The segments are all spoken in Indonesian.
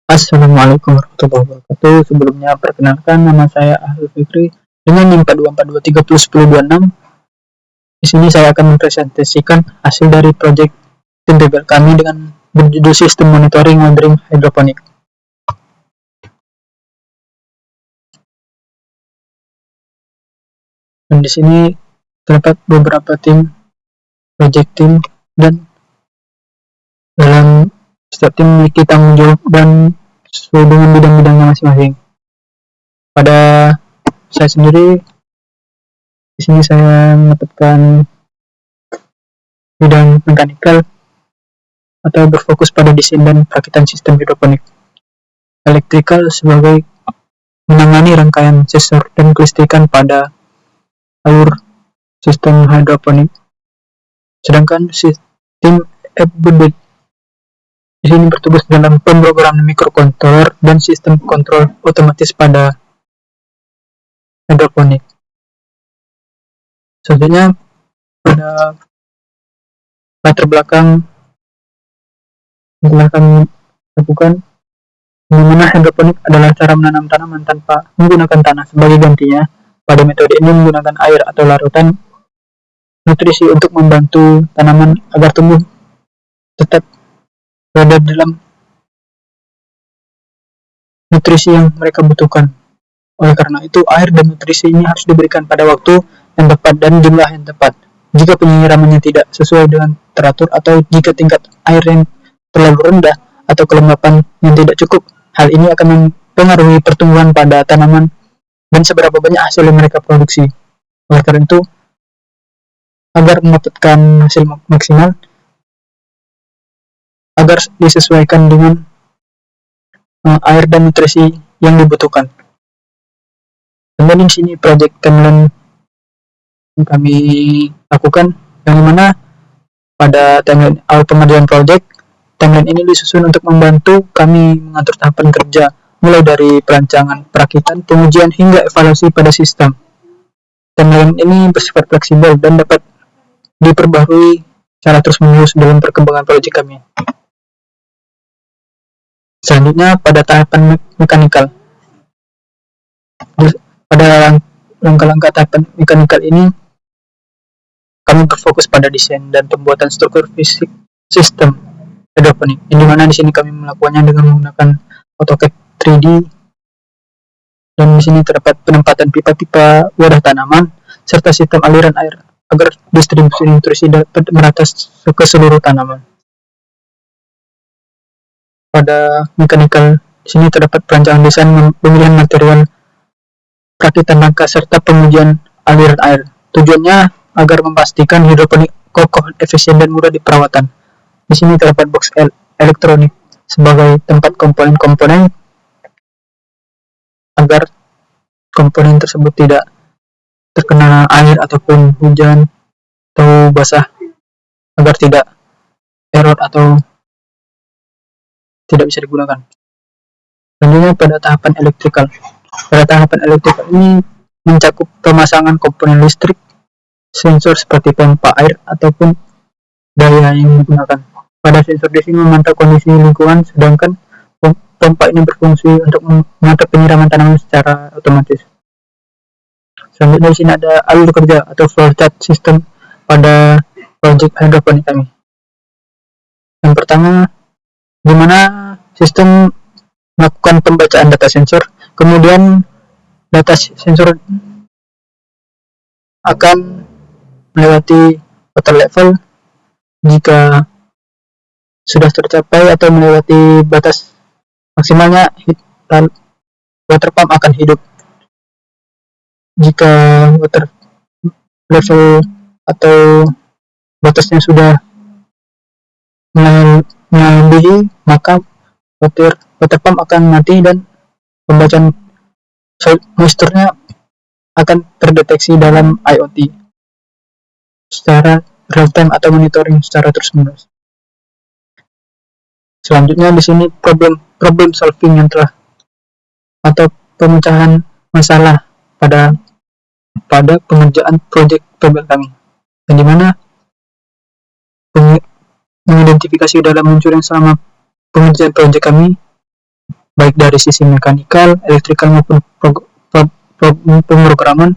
Assalamualaikum warahmatullahi wabarakatuh. Sebelumnya perkenalkan, nama saya Ahli Fikri dengan NIM 4242301026. Di sini saya akan mempresentasikan hasil dari proyek tim PBL kami dengan berjudul Sistem Monitoring Monitoring Hidroponik. Dan di sini terdapat beberapa proyek tim, dan dalam setiap tim memiliki tanggung jawab dan sesuai dengan bidang-bidangnya masing-masing. Pada saya sendiri, di sini saya mendapatkan bidang mekanikal atau berfokus pada desain dan perakitan sistem hidroponik. Elektrikal sebagai menangani rangkaian sensor dan kelistrikan pada alur sistem hidroponik. Sedangkan sistem embedded di sini bertugas dalam pemrograman mikrokontroler dan sistem kontrol otomatis pada hidroponik. Selanjutnya, pada latar belakang yang kami lakukan, di mana hidroponik adalah cara menanam tanaman tanpa menggunakan tanah. Sebagai gantinya, pada metode ini menggunakan air atau larutan nutrisi untuk membantu tanaman agar tumbuh tetap berada dalam nutrisi yang mereka butuhkan. Oleh karena itu, air dan nutrisi ini harus diberikan pada waktu yang tepat dan jumlah yang tepat. Jika penyiramannya tidak sesuai dengan teratur, atau jika tingkat air yang terlalu rendah atau kelembapan yang tidak cukup, hal ini akan mempengaruhi pertumbuhan pada tanaman dan seberapa banyak hasil yang mereka produksi. Oleh karena itu, agar mendapatkan hasil maksimal, agar disesuaikan dengan air dan nutrisi yang dibutuhkan. Dan di sini proyek timeline yang kami lakukan, yang mana pada timeline awal pengerjaan proyek, timeline ini disusun untuk membantu kami mengatur tahapan kerja, mulai dari perancangan, perakitan, pengujian, hingga evaluasi pada sistem. Timeline ini bersifat fleksibel dan dapat diperbarui secara terus-menerus dalam perkembangan proyek kami. Selanjutnya, pada tahapan mekanikal. Pada langkah-langkah tahapan mekanikal ini, kami berfokus pada desain dan pembuatan struktur fisik sistem hidroponik, di mana di sini kami melakukannya dengan menggunakan AutoCAD 3D. Dan di sini terdapat penempatan pipa-pipa wadah tanaman serta sistem aliran air agar distribusi nutrisi dapat merata ke seluruh tanaman. Pada mekanikal, di sini terdapat perancangan desain, pemilihan material, perakitan rangka, serta pengujian aliran air. Tujuannya agar memastikan hidroponik kokoh, efisien, dan mudah diperawatan. Di sini terdapat box elektronik sebagai tempat komponen-komponen agar komponen tersebut tidak terkena air ataupun hujan atau basah, agar tidak error atau tidak bisa digunakan. Selanjutnya, pada tahapan elektrikal. Pada tahapan elektrikal ini mencakup pemasangan komponen listrik, sensor seperti pompa air ataupun daya yang digunakan. Pada sensor di sini memantau kondisi lingkungan, sedangkan pompa ini berfungsi untuk memantau penyiraman tanaman secara otomatis. Selanjutnya, di sini ada alur kerja atau flowchart sistem pada proyek hidroponik kami. Yang pertama, di mana sistem melakukan pembacaan data sensor, kemudian data sensor akan melewati water level jika sudah tercapai atau melewati batas maksimalnya, water pump akan hidup. Jika water level atau batasnya sudah melebihi, maka water pump akan mati dan pembacaan soil moisture-nya akan terdeteksi dalam IoT secara real time atau monitoring secara terus-menerus. Selanjutnya, di sini problem solving yang telah atau pemecahan masalah pada pengerjaan proyek PBL kami, yang dimana mengidentifikasi dalam muncul yang selama pengerjaan proyek kami baik dari sisi mekanikal, elektrikal maupun pemrograman.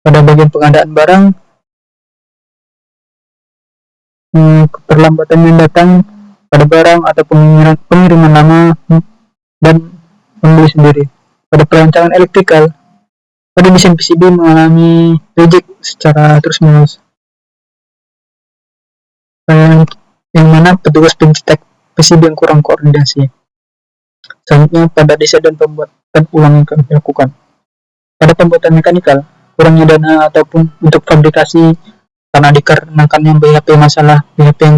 Pada bagian pengadaan barang, keterlambatan yang datang pada barang atau pengiriman lama dan pembeli sendiri. Pada perancangan elektrikal, pada mesin PCB mengalami reject secara terus-menerus, yang mana petugas pencetak PCB yang kurang koordinasi. Selanjutnya pada desain dan pembuatan ulang yang kami lakukan. Pada pembuatan mekanikal, kurangnya dana ataupun untuk fabrikasi karena dikarenakan BHP masalah, BHP yang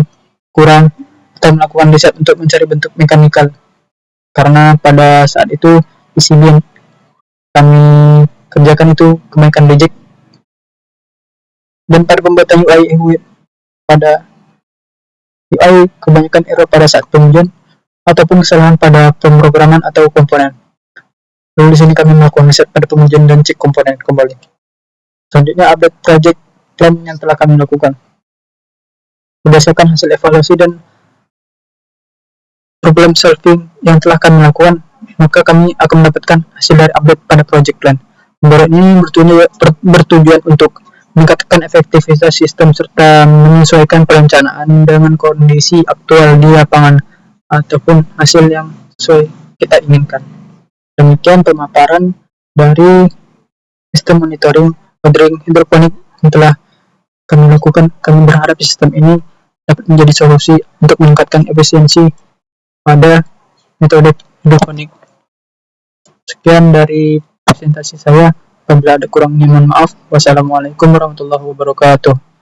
kurang, kita melakukan riset untuk mencari bentuk mekanikal. Karena pada saat itu PCB yang kami kerjakan itu kebanyakan reject. Dan pada pembuatan UI pada UI kebanyakan error pada saat pengujian ataupun kesalahan pada pemrograman atau komponen. Lalu di sini kami melakukan riset pada pengujian dan cek komponen kembali. Selanjutnya update project plan yang telah kami lakukan. Berdasarkan hasil evaluasi dan problem solving yang telah kami lakukan, maka kami akan mendapatkan hasil dari update pada project plan. Pembaruan ini bertujuan untuk meningkatkan efektivitas sistem serta menyesuaikan perencanaan dengan kondisi aktual di lapangan ataupun hasil yang sesuai kita inginkan. Demikian pemaparan dari sistem monitoring ordering hidroponik yang telah kami lakukan. Kami berharap sistem ini dapat menjadi solusi untuk meningkatkan efisiensi pada metode hidroponik. Sekian dari presentasi saya. Apabila ada kurangnya mohon maaf. Wassalamualaikum warahmatullahi wabarakatuh.